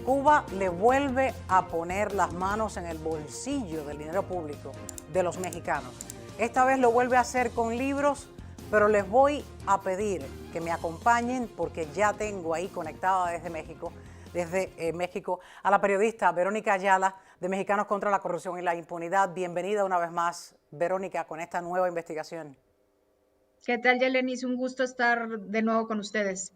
Cuba le vuelve a poner las manos en el bolsillo del dinero público de los mexicanos. Esta vez lo vuelve a hacer con libros, pero les voy a pedir que me acompañen porque ya tengo ahí conectada desde México, a la periodista Verónica Ayala de Mexicanos contra la Corrupción y la Impunidad. Bienvenida una vez más, Verónica, con esta nueva investigación. ¿Qué tal, Yelenis? Un gusto estar de nuevo con ustedes.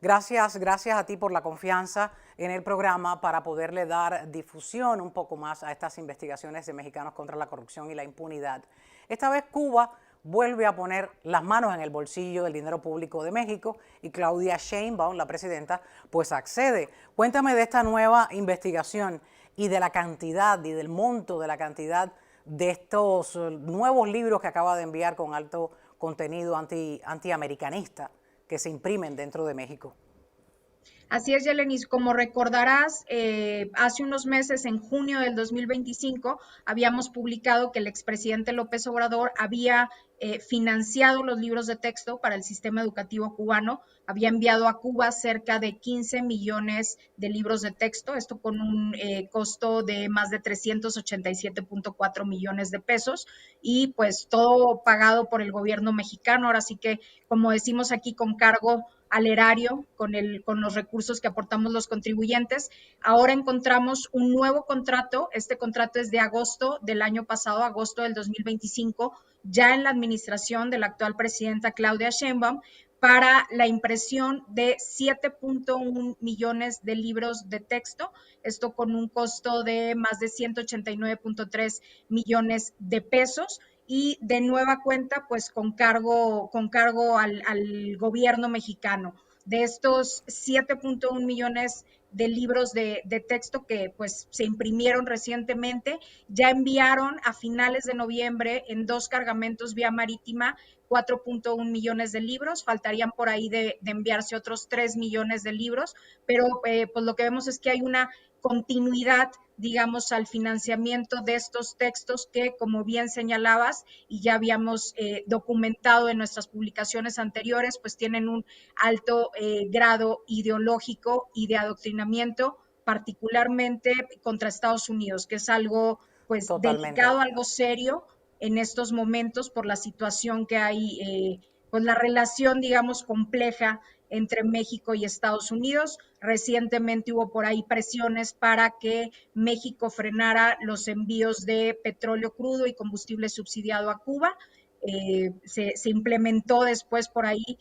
Gracias a ti por la confianza en el programa para poderle dar difusión un poco más a estas investigaciones de Mexicanos contra la Corrupción y la Impunidad. Esta vez Cuba vuelve a poner las manos en el bolsillo del dinero público de México y Claudia Sheinbaum, la presidenta, pues accede. Cuéntame de esta nueva investigación y de la cantidad y del monto de la cantidad de estos nuevos libros que acaba de enviar con alto contenido antiamericanista que se imprimen dentro de México. Así es, Yelenis, como recordarás, hace unos meses, en junio del 2025, habíamos publicado que el expresidente López Obrador había financiado los libros de texto para el sistema educativo cubano, había enviado a Cuba cerca de 15 millones de libros de texto, esto con un costo de más de 387.4 millones de pesos, y pues todo pagado por el gobierno mexicano. Ahora sí que, como decimos aquí, con cargo al erario con los recursos que aportamos los contribuyentes. Ahora encontramos un nuevo contrato, este contrato es de agosto del año pasado, agosto del 2025, ya en la administración de la actual presidenta Claudia Sheinbaum, para la impresión de 7.1 millones de libros de texto, esto con un costo de más de 189.3 millones de pesos. Y de nueva cuenta, pues con cargo al gobierno mexicano. De estos 7.1 millones de libros de texto que pues se imprimieron recientemente, ya enviaron a finales de noviembre en 2 cargamentos vía marítima 4.1 millones de libros, faltarían por ahí de enviarse otros 3 millones de libros, pero pues lo que vemos es que hay una continuidad, digamos, al financiamiento de estos textos que, como bien señalabas, y ya habíamos documentado en nuestras publicaciones anteriores, pues tienen un alto grado ideológico y de adoctrinamiento, particularmente contra Estados Unidos, que es algo pues Totalmente. delicado, algo serio en estos momentos por la situación que hay, pues la relación, digamos, compleja entre México y Estados Unidos. Recientemente hubo por ahí presiones para que México frenara los envíos de petróleo crudo y combustible subsidiado a Cuba. Se implementó después por ahí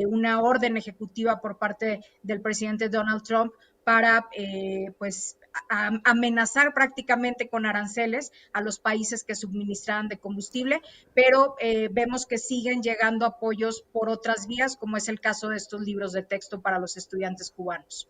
una orden ejecutiva por parte del presidente Donald Trump para pues amenazar prácticamente con aranceles a los países que suministraban de combustible, pero vemos que siguen llegando apoyos por otras vías, como es el caso de estos libros de texto para los estudiantes cubanos.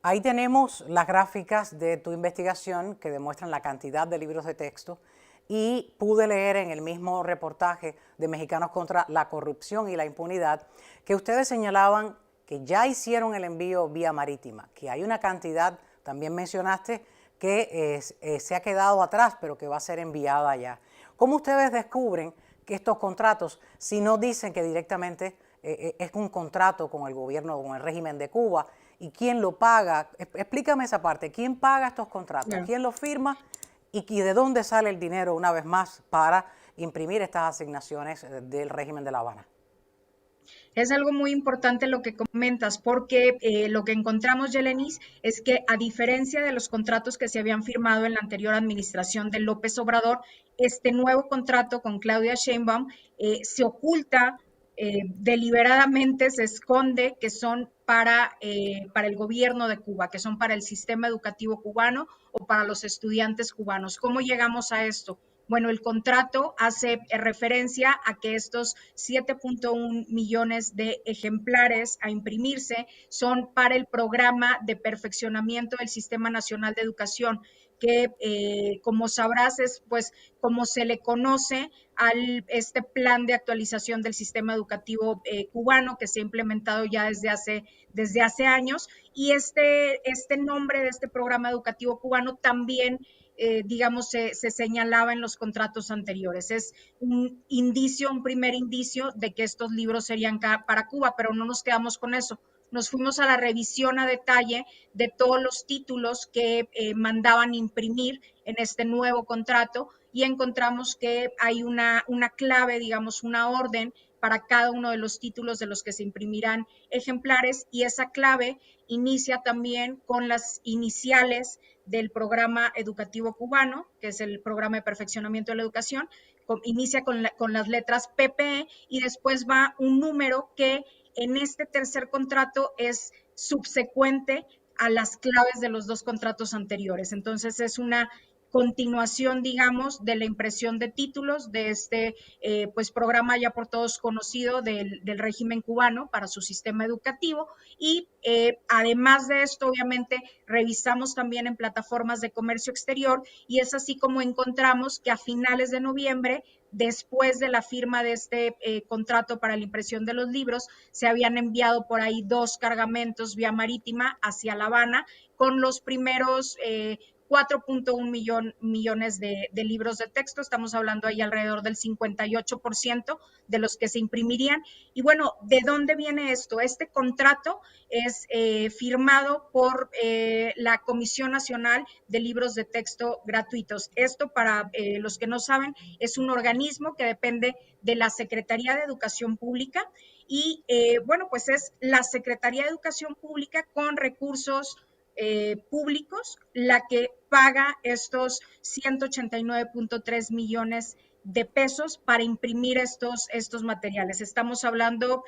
Ahí tenemos las gráficas de tu investigación que demuestran la cantidad de libros de texto y pude leer en el mismo reportaje de Mexicanos contra la Corrupción y la Impunidad que ustedes señalaban que ya hicieron el envío vía marítima, que hay una cantidad, también mencionaste, que se ha quedado atrás, pero que va a ser enviada ya. ¿Cómo ustedes descubren que estos contratos, si no dicen que directamente es un contrato con el gobierno, con el régimen de Cuba, y quién lo paga? Explícame esa parte. ¿Quién paga estos contratos? Claro. ¿Quién los firma? ¿Y de dónde sale el dinero, una vez más, para imprimir estas asignaciones del régimen de La Habana? Es algo muy importante lo que comentas, porque lo que encontramos, Yelenis, es que a diferencia de los contratos que se habían firmado en la anterior administración de López Obrador, este nuevo contrato con Claudia Sheinbaum se oculta deliberadamente, se esconde que son para el gobierno de Cuba, que son para el sistema educativo cubano o para los estudiantes cubanos. ¿Cómo llegamos a esto? Bueno, el contrato hace referencia a que estos 7.1 millones de ejemplares a imprimirse son para el programa de perfeccionamiento del Sistema Nacional de Educación, que como sabrás es pues como se le conoce este plan de actualización del sistema educativo cubano que se ha implementado ya desde hace años, y este nombre de este programa educativo cubano también digamos, se señalaba en los contratos anteriores. Es un indicio, un primer indicio de que estos libros serían para Cuba, pero no nos quedamos con eso. nos fuimos a la revisión a detalle de todos los títulos que mandaban imprimir en este nuevo contrato y encontramos que hay una clave, digamos, una orden para cada uno de los títulos de los que se imprimirán ejemplares, y esa clave inicia también con las iniciales del programa educativo cubano, que es el programa de perfeccionamiento de la educación. Inicia con las letras PPE y después va un número que en este tercer contrato es subsecuente a las claves de los dos contratos anteriores. Entonces es una continuación, digamos, de la impresión de títulos de este pues programa ya por todos conocido del régimen cubano para su sistema educativo. Y además de esto, obviamente, revisamos también en plataformas de comercio exterior, y es así como encontramos que a finales de noviembre, después de la firma de este contrato para la impresión de los libros, se habían enviado por ahí 2 cargamentos vía marítima hacia La Habana con los primeros 4.1 millones de libros de texto. Estamos hablando ahí alrededor del 58% de los que se imprimirían. Y bueno, ¿de dónde viene esto? Este contrato es firmado por la Comisión Nacional de Libros de Texto Gratuitos. Esto, para los que no saben, es un organismo que depende de la Secretaría de Educación Pública y bueno, pues es la Secretaría de Educación Pública con recursos públicos la que paga estos 189.3 millones de pesos para imprimir estos materiales. Estamos hablando,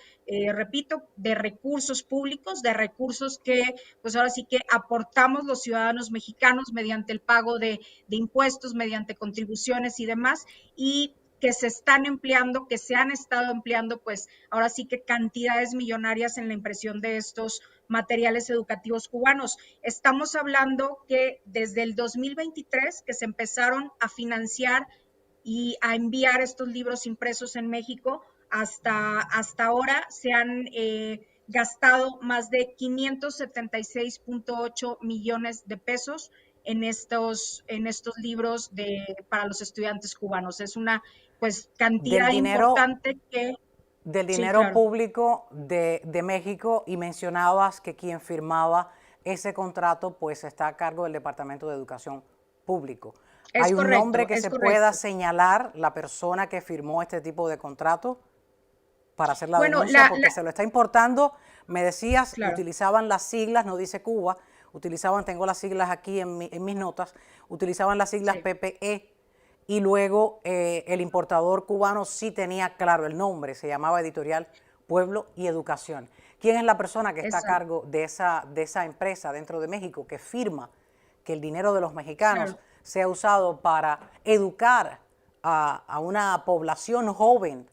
repito, de recursos públicos, de recursos que pues ahora sí que aportamos los ciudadanos mexicanos mediante el pago de impuestos, mediante contribuciones y demás, y que se están empleando, que se han estado empleando, pues ahora sí que cantidades millonarias en la impresión de estos materiales educativos cubanos. Estamos hablando que desde el 2023 que se empezaron a financiar y a enviar estos libros impresos en México, hasta ahora se han gastado más de 576.8 millones de pesos en estos libros para los estudiantes cubanos. Es una pues Del cantidad dinero, importante que... del Sí, dinero claro. público de México, y mencionabas que quien firmaba ese contrato pues está a cargo del Departamento de Educación Público. ¿Hay un nombre que Es se pueda correcto. señalar la persona que firmó este tipo de contrato para hacer la Bueno, denuncia? Porque se lo está importando, me decías, claro. utilizaban las siglas, no dice Cuba, utilizaban, tengo las siglas aquí en mis notas, utilizaban las siglas Sí. PPE, y luego el importador cubano sí tenía claro el nombre, se llamaba Editorial Pueblo y Educación. ¿Quién es la persona que está a Exacto. cargo de esa empresa dentro de México que firma que el dinero de los mexicanos Claro. sea usado para educar a una población joven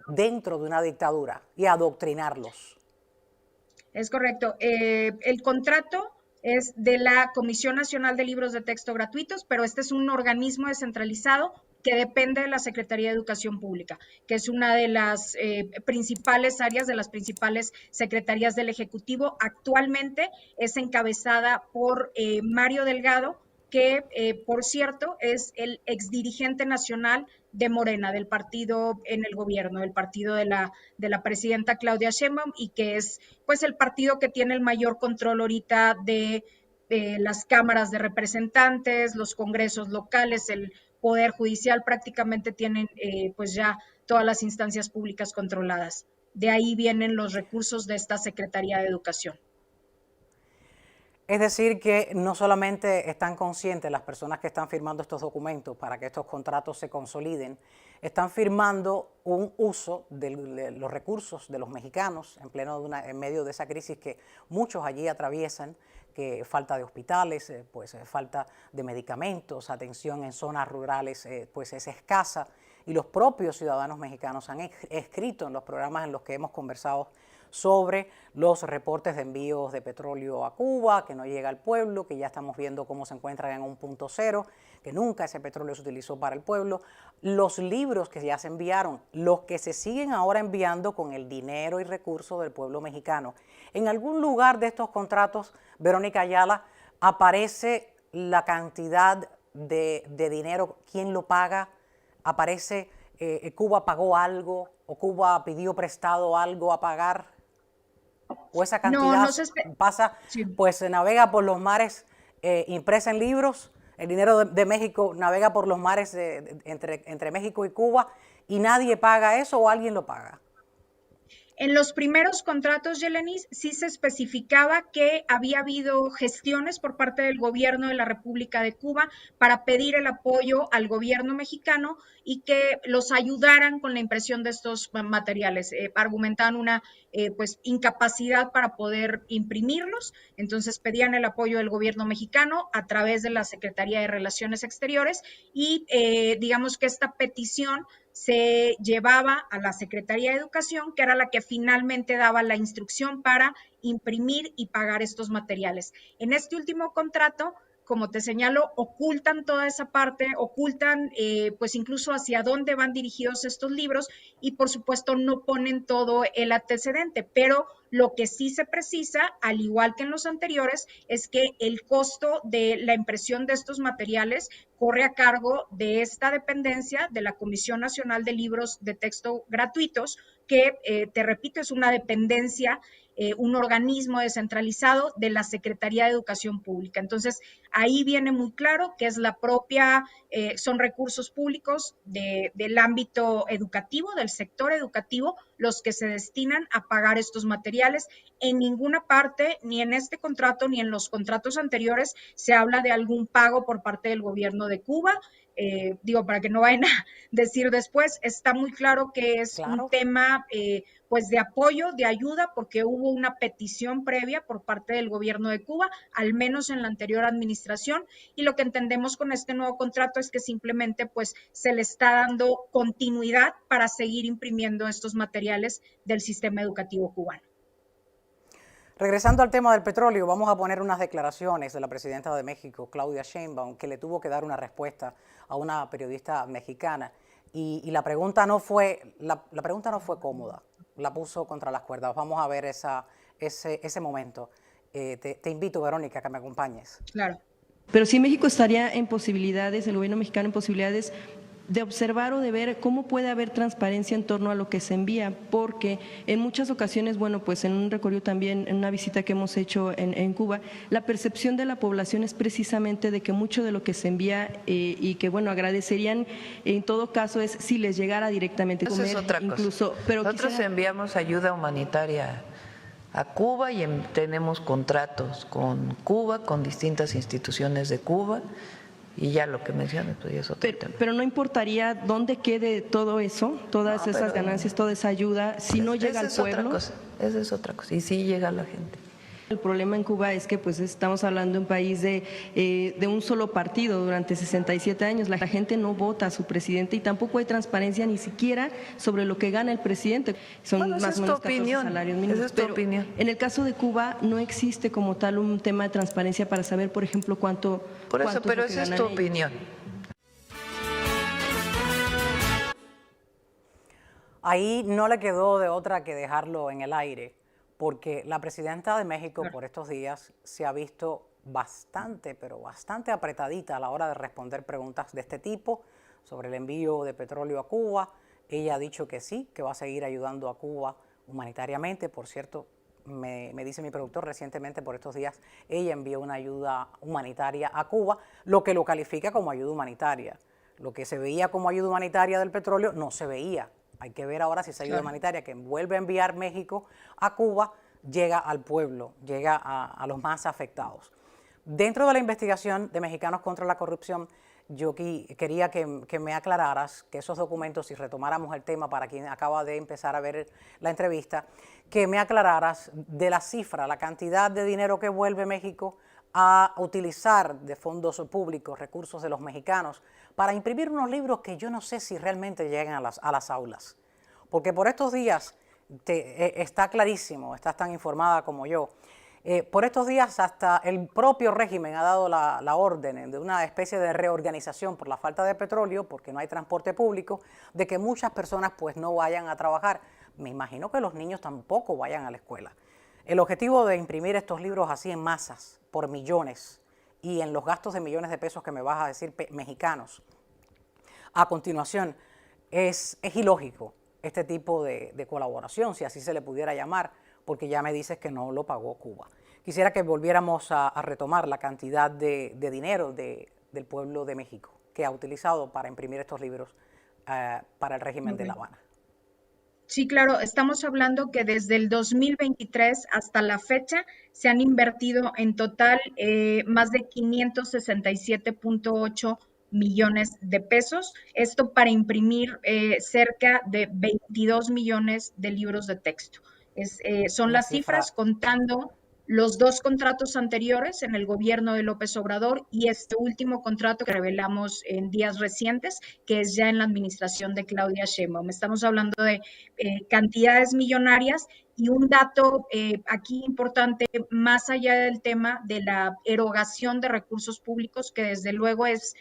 dentro de una dictadura y adoctrinarlos? Es correcto. El contrato es de la Comisión Nacional de Libros de Texto Gratuitos, pero este es un organismo descentralizado que depende de la Secretaría de Educación Pública, que es una de las principales áreas, de las principales secretarías del Ejecutivo. Actualmente es encabezada por Mario Delgado, que por cierto es el exdirigente nacional de Morena, del partido en el gobierno, del partido de la presidenta Claudia Sheinbaum, y que es pues el partido que tiene el mayor control ahorita de las cámaras de representantes, los congresos locales, el poder judicial, prácticamente tienen pues ya todas las instancias públicas controladas. De ahí vienen los recursos de esta Secretaría de Educación. Es decir, que no solamente están conscientes las personas que están firmando estos documentos para que estos contratos se consoliden, están firmando un uso de los recursos de los mexicanos en medio de esa crisis que muchos allí atraviesan, que falta de hospitales, falta de medicamentos, atención en zonas rurales pues es escasa, y los propios ciudadanos mexicanos han escrito en los programas en los que hemos conversado sobre los reportes de envíos de petróleo a Cuba, que no llega al pueblo, que ya estamos viendo cómo se encuentran en un punto cero, que nunca ese petróleo se utilizó para el pueblo, los libros que ya se enviaron, los que se siguen ahora enviando con el dinero y recursos del pueblo mexicano. En algún lugar de estos contratos, Verónica Ayala, aparece la cantidad de dinero, quién lo paga, aparece Cuba pagó algo o Cuba pidió prestado algo a pagar. ¿O esa No, cantidad no se... pasa, Sí. pues se navega por los mares impresa en libros? El dinero de México navega por los mares entre México y Cuba y nadie paga eso o alguien lo paga. En los primeros contratos, Yelenis, sí se especificaba que había habido gestiones por parte del gobierno de la República de Cuba para pedir el apoyo al gobierno mexicano y que los ayudaran con la impresión de estos materiales. Argumentaban una pues incapacidad para poder imprimirlos, entonces pedían el apoyo del gobierno mexicano a través de la Secretaría de Relaciones Exteriores y digamos que esta petición se llevaba a la Secretaría de Educación, que era la que finalmente daba la instrucción para imprimir y pagar estos materiales. En este último contrato, como te señalo, ocultan toda esa parte, ocultan pues incluso hacia dónde van dirigidos estos libros y por supuesto no ponen todo el antecedente, pero lo que sí se precisa, al igual que en los anteriores, es que el costo de la impresión de estos materiales corre a cargo de esta dependencia de la Comisión Nacional de Libros de Texto Gratuitos, que, te repito, es una dependencia, un organismo descentralizado de la Secretaría de Educación Pública. Entonces, ahí viene muy claro que es la propia, son recursos públicos del ámbito educativo, del sector educativo, los que se destinan a pagar estos materiales. En ninguna parte, ni en este contrato, ni en los contratos anteriores, se habla de algún pago por parte del gobierno de Cuba. Digo, para que no vayan a decir después, está muy claro que es un Claro. tema pues de apoyo, de ayuda, porque hubo una petición previa por parte del gobierno de Cuba, al menos en la anterior administración, y lo que entendemos con este nuevo contrato es que simplemente pues se le está dando continuidad para seguir imprimiendo estos materiales del sistema educativo cubano. Regresando al tema del petróleo, vamos a poner unas declaraciones de la presidenta de México, Claudia Sheinbaum, que le tuvo que dar una respuesta a una periodista mexicana. Y la pregunta no fue, la pregunta no fue cómoda, la puso contra las cuerdas. Vamos a ver ese momento. Te invito, Verónica, a que me acompañes. Claro. Pero sí México estaría en posibilidades, el gobierno mexicano en posibilidades de observar o de ver cómo puede haber transparencia en torno a lo que se envía, porque en muchas ocasiones, bueno, pues en un recorrido también, en una visita que hemos hecho en Cuba, la percepción de la población es precisamente de que mucho de lo que se envía y que, bueno, agradecerían en todo caso es si les llegara directamente a Eso comer, es otra incluso, cosa. pero Nosotros enviamos ayuda humanitaria a Cuba y tenemos contratos con Cuba, con distintas instituciones de Cuba. Y ya lo que mencionas, pues ya es otro tema. Pero no importaría dónde quede todo eso, todas esas ganancias, toda esa ayuda, si no llega al pueblo. Esa es otra cosa, y sí llega a la gente. El problema en Cuba es que pues estamos hablando de un país de un solo partido durante 67 años. La gente no vota a su presidente y tampoco hay transparencia ni siquiera sobre lo que gana el presidente. Son más o menos 14 salarios mínimos. Esa es tu opinión. En el caso de Cuba no existe como tal un tema de transparencia para saber, por ejemplo, cuánto. Por eso, pero esa es tu opinión. Ahí no le quedó de otra que dejarlo en el aire, porque la presidenta de México por estos días se ha visto bastante, pero bastante apretadita a la hora de responder preguntas de este tipo sobre el envío de petróleo a Cuba. Ella ha dicho que sí, que va a seguir ayudando a Cuba humanitariamente. Por cierto, me dice mi productor, recientemente por estos días, ella envió una ayuda humanitaria a Cuba, lo que lo califica como ayuda humanitaria. Lo que se veía como ayuda humanitaria del petróleo no se veía. Hay que ver ahora si esa ayuda humanitaria que vuelve a enviar México a Cuba llega al pueblo, llega a los más afectados. Dentro de la investigación de Mexicanos contra la Corrupción, yo quería que me aclararas que esos documentos, si retomáramos el tema para quien acaba de empezar a ver la entrevista, que me aclararas de la cifra, la cantidad de dinero que vuelve México a utilizar de fondos públicos, recursos de los mexicanos, para imprimir unos libros que yo no sé si realmente llegan a las aulas. Porque por estos días, está clarísimo, estás tan informada como yo, por estos días hasta el propio régimen ha dado la orden de una especie de reorganización por la falta de petróleo, porque no hay transporte público, de que muchas personas pues no vayan a trabajar. Me imagino que los niños tampoco vayan a la escuela. El objetivo de imprimir estos libros así en masas, por millones, y en los gastos de millones de pesos que me vas a decir mexicanos, a continuación, es ilógico este tipo de colaboración, si así se le pudiera llamar, porque ya me dices que no lo pagó Cuba. Quisiera que volviéramos a retomar la cantidad de dinero del pueblo de México que ha utilizado para imprimir estos libros para el régimen de La Habana. Sí, claro, estamos hablando que desde el 2023 hasta la fecha se han invertido en total más de 567.8 millones de pesos. Esto para imprimir cerca de 22 millones de libros de texto. Son Una las cifra cifras contando los dos contratos anteriores en el gobierno de López Obrador y este último contrato que revelamos en días recientes, que es ya en la administración de Claudia Sheinbaum. Estamos hablando de cantidades millonarias y un dato aquí importante, más allá del tema de la erogación de recursos públicos, que desde luego es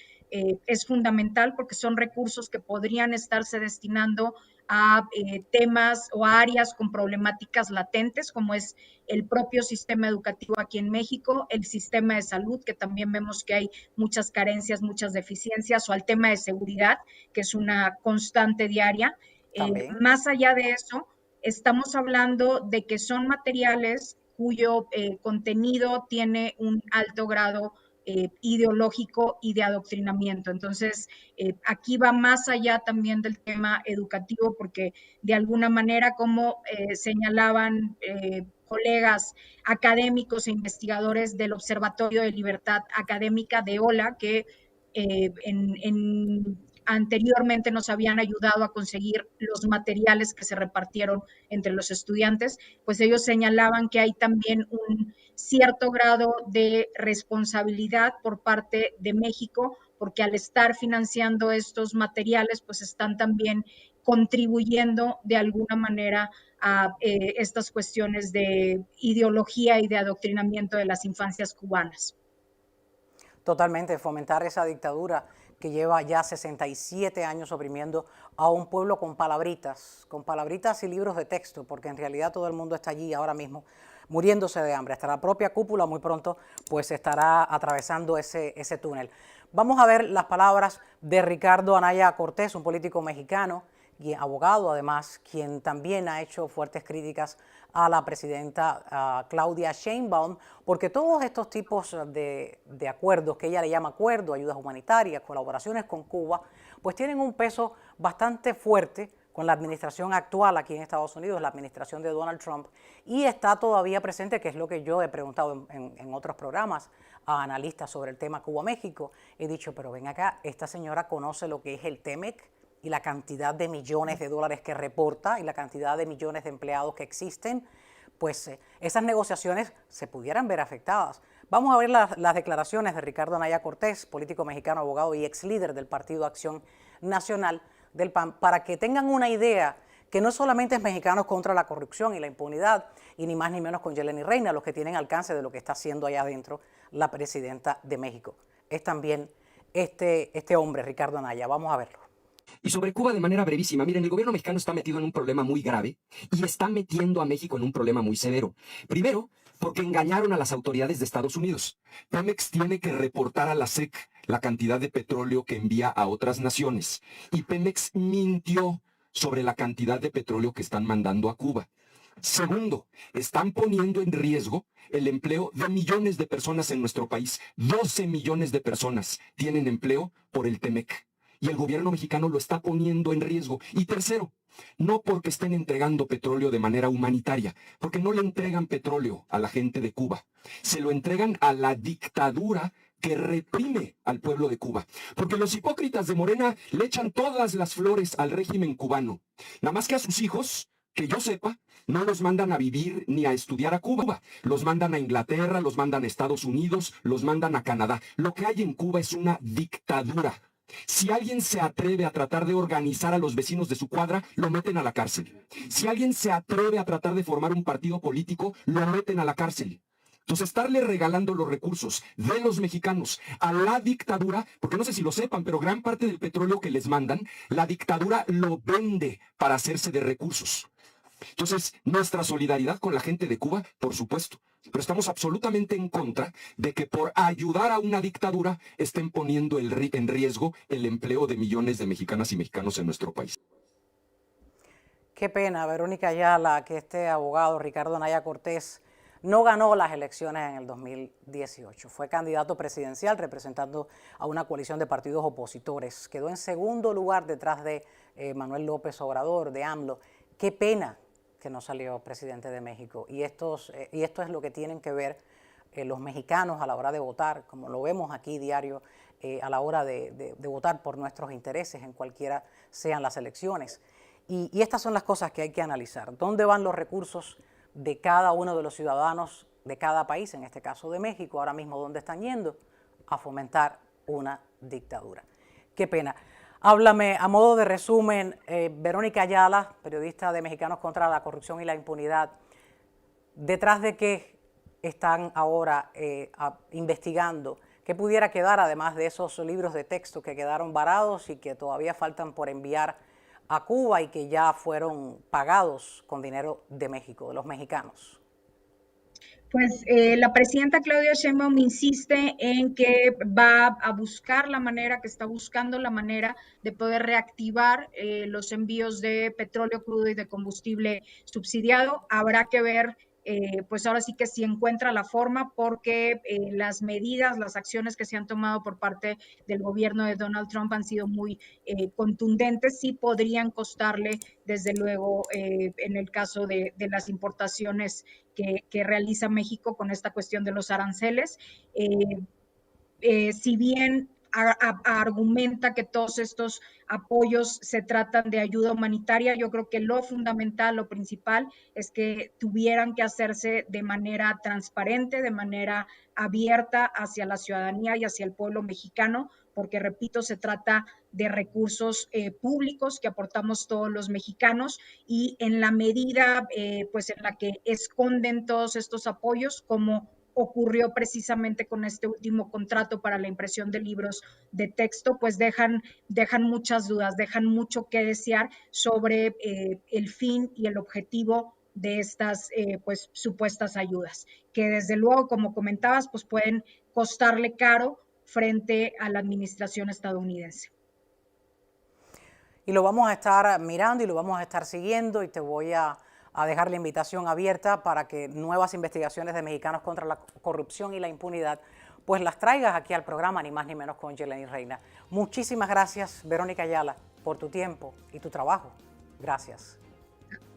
fundamental porque son recursos que podrían estarse destinando a temas o a áreas con problemáticas latentes, como es el propio sistema educativo aquí en México, el sistema de salud, que también vemos que hay muchas carencias, muchas deficiencias, o al tema de seguridad, que es una constante diaria. también. Más allá de eso, estamos hablando de que son materiales cuyo contenido tiene un alto grado ideológico y de adoctrinamiento. Entonces, aquí va más allá también del tema educativo, porque de alguna manera, como señalaban colegas académicos e investigadores del Observatorio de Libertad Académica de OLA, que anteriormente nos habían ayudado a conseguir los materiales que se repartieron entre los estudiantes, pues ellos señalaban que hay también un cierto grado de responsabilidad por parte de México, porque al estar financiando estos materiales, pues están también contribuyendo de alguna manera a estas cuestiones de ideología y de adoctrinamiento de las infancias cubanas. Totalmente, fomentar esa dictadura que lleva ya 67 años oprimiendo a un pueblo con palabritas y libros de texto, porque en realidad todo el mundo está allí ahora mismo muriéndose de hambre. Hasta la propia cúpula muy pronto pues estará atravesando ese túnel. Vamos a ver las palabras de Ricardo Anaya Cortés, un político mexicano y abogado además, quien también ha hecho fuertes críticas a la presidenta Claudia Sheinbaum, porque todos estos tipos de acuerdos, que ella le llama acuerdos, ayudas humanitarias, colaboraciones con Cuba, pues tienen un peso bastante fuerte con la administración actual aquí en Estados Unidos, la administración de Donald Trump, y está todavía presente, que es lo que yo he preguntado en otros programas a analistas sobre el tema Cuba-México. He dicho, pero ven acá, esta señora conoce lo que es el TEMEC, y la cantidad de millones de dólares que reporta y la cantidad de millones de empleados que existen, pues esas negociaciones se pudieran ver afectadas. Vamos a ver las declaraciones de Ricardo Anaya Cortés, político mexicano, abogado y ex líder del Partido Acción Nacional del PAN, para que tengan una idea que no solamente es Mexicanos contra la corrupción y la impunidad, y ni más ni menos con Yeleni Reina, los que tienen alcance de lo que está haciendo allá adentro la presidenta de México. Es también este hombre, Ricardo Anaya. Vamos a verlo. Y sobre Cuba, de manera brevísima, miren, el gobierno mexicano está metido en un problema muy grave y está metiendo a México en un problema muy severo. Primero, porque engañaron a las autoridades de Estados Unidos. Pemex tiene que reportar a la SEC la cantidad de petróleo que envía a otras naciones. Y Pemex mintió sobre la cantidad de petróleo que están mandando a Cuba. Segundo, están poniendo en riesgo el empleo de millones de personas en nuestro país. 12 millones de personas tienen empleo por el TEMEC. Y el gobierno mexicano lo está poniendo en riesgo. Y tercero, no porque estén entregando petróleo de manera humanitaria, porque no le entregan petróleo a la gente de Cuba, se lo entregan a la dictadura que reprime al pueblo de Cuba. Porque los hipócritas de Morena le echan todas las flores al régimen cubano. Nada más que a sus hijos, que yo sepa, no los mandan a vivir ni a estudiar a Cuba. Los mandan a Inglaterra, los mandan a Estados Unidos, los mandan a Canadá. Lo que hay en Cuba es una dictadura. Si alguien se atreve a tratar de organizar a los vecinos de su cuadra, lo meten a la cárcel. Si alguien se atreve a tratar de formar un partido político, lo meten a la cárcel. Entonces, estarle regalando los recursos de los mexicanos a la dictadura, porque no sé si lo sepan, pero gran parte del petróleo que les mandan, la dictadura lo vende para hacerse de recursos. Entonces, nuestra solidaridad con la gente de Cuba, por supuesto, pero estamos absolutamente en contra de que por ayudar a una dictadura estén poniendo en riesgo el empleo de millones de mexicanas y mexicanos en nuestro país. Qué pena, Verónica Ayala, que este abogado Ricardo Anaya Cortés no ganó las elecciones en el 2018. Fue candidato presidencial representando a una coalición de partidos opositores. Quedó en segundo lugar detrás de Manuel López Obrador, de AMLO. Qué pena que no salió presidente de México. Y esto es lo que tienen que ver los mexicanos a la hora de votar, como lo vemos aquí diario, a la hora de votar por nuestros intereses en cualquiera sean las elecciones. Y estas son las cosas que hay que analizar. ¿Dónde van los recursos de cada uno de los ciudadanos de cada país, en este caso de México? Ahora mismo, ¿dónde están yendo? A fomentar una dictadura. Qué pena. Háblame, a modo de resumen, Verónica Ayala, periodista de Mexicanos contra la Corrupción y la Impunidad, ¿detrás de qué están ahora investigando? ¿Qué pudiera quedar, además de esos libros de texto que quedaron varados y que todavía faltan por enviar a Cuba y que ya fueron pagados con dinero de México, de los mexicanos? Pues la presidenta Claudia Sheinbaum insiste en que va a buscar la manera, que está buscando la manera de poder reactivar los envíos de petróleo crudo y de combustible subsidiado. Habrá que ver, pues ahora sí que si encuentra la forma, porque las medidas, las acciones que se han tomado por parte del gobierno de Donald Trump han sido muy contundentes. Sí podrían costarle, desde luego, en el caso de las importaciones que realiza México con esta cuestión de los aranceles. Si bien argumenta que todos estos apoyos se tratan de ayuda humanitaria, yo creo que lo fundamental, lo principal, es que tuvieran que hacerse de manera transparente, de manera abierta hacia la ciudadanía y hacia el pueblo mexicano, porque, repito, se trata de recursos públicos que aportamos todos los mexicanos, y en la medida pues en la que esconden todos estos apoyos, como ocurrió precisamente con este último contrato para la impresión de libros de texto, pues dejan muchas dudas, dejan mucho que desear sobre el fin y el objetivo de estas pues supuestas ayudas, que desde luego, como comentabas, pues pueden costarle caro frente a la administración estadounidense. Y lo vamos a estar mirando y lo vamos a estar siguiendo, y te voy a dejar la invitación abierta para que nuevas investigaciones de Mexicanos contra la Corrupción y la Impunidad pues las traigas aquí al programa, ni más ni menos, con Yeleni Reina. Muchísimas gracias, Verónica Ayala, por tu tiempo y tu trabajo. Gracias.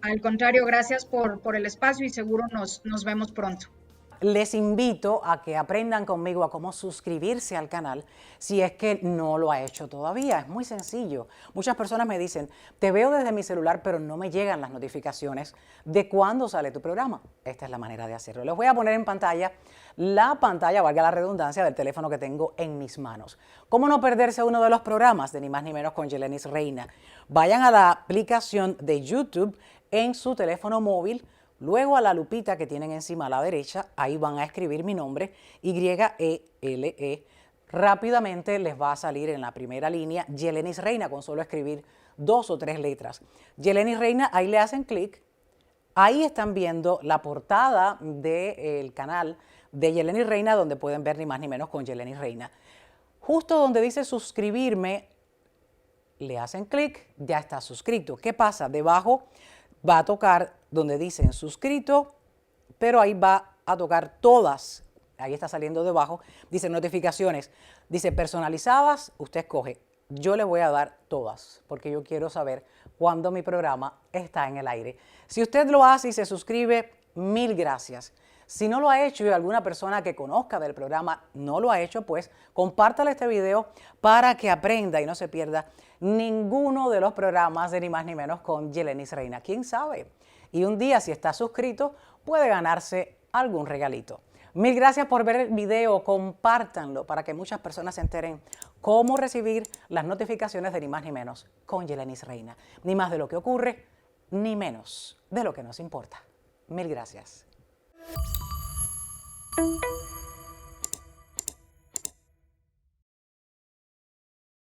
Al contrario, gracias por el espacio, y seguro nos vemos pronto. Les invito a que aprendan conmigo a cómo suscribirse al canal si es que no lo ha hecho todavía. Es muy sencillo. Muchas personas me dicen, te veo desde mi celular, pero no me llegan las notificaciones de cuándo sale tu programa. Esta es la manera de hacerlo. Les voy a poner en pantalla la pantalla, valga la redundancia, del teléfono que tengo en mis manos. ¿Cómo no perderse uno de los programas de Ni Más Ni Menos con Yeleni Reina? Vayan a la aplicación de YouTube en su teléfono móvil. Luego a la lupita que tienen encima a la derecha, ahí van a escribir mi nombre, Y-E-L-E. Rápidamente les va a salir en la primera línea Yeleni Reina, con solo escribir 2 o 3 letras. Yeleni Reina, ahí le hacen clic. Ahí están viendo la portada del canal de Yeleni Reina, donde pueden ver Ni Más Ni Menos con Yeleni Reina. Justo donde dice suscribirme, le hacen clic, ya está suscrito. ¿Qué pasa? Debajo va a tocar donde dicen suscrito, pero ahí va a tocar todas. Ahí está saliendo debajo. Dice notificaciones. Dice personalizadas. Usted escoge. Yo le voy a dar todas, porque yo quiero saber cuándo mi programa está en el aire. Si usted lo hace y se suscribe, mil gracias. Si no lo ha hecho y alguna persona que conozca del programa no lo ha hecho, pues compártale este video para que aprenda y no se pierda ninguno de los programas de Ni Más Ni Menos con Yeleni Reina. ¿Quién sabe? Y un día, si está suscrito, puede ganarse algún regalito. Mil gracias por ver el video, compártanlo para que muchas personas se enteren cómo recibir las notificaciones de Ni Más Ni Menos con Yeleni Reina. Ni más de lo que ocurre, ni menos de lo que nos importa. Mil gracias.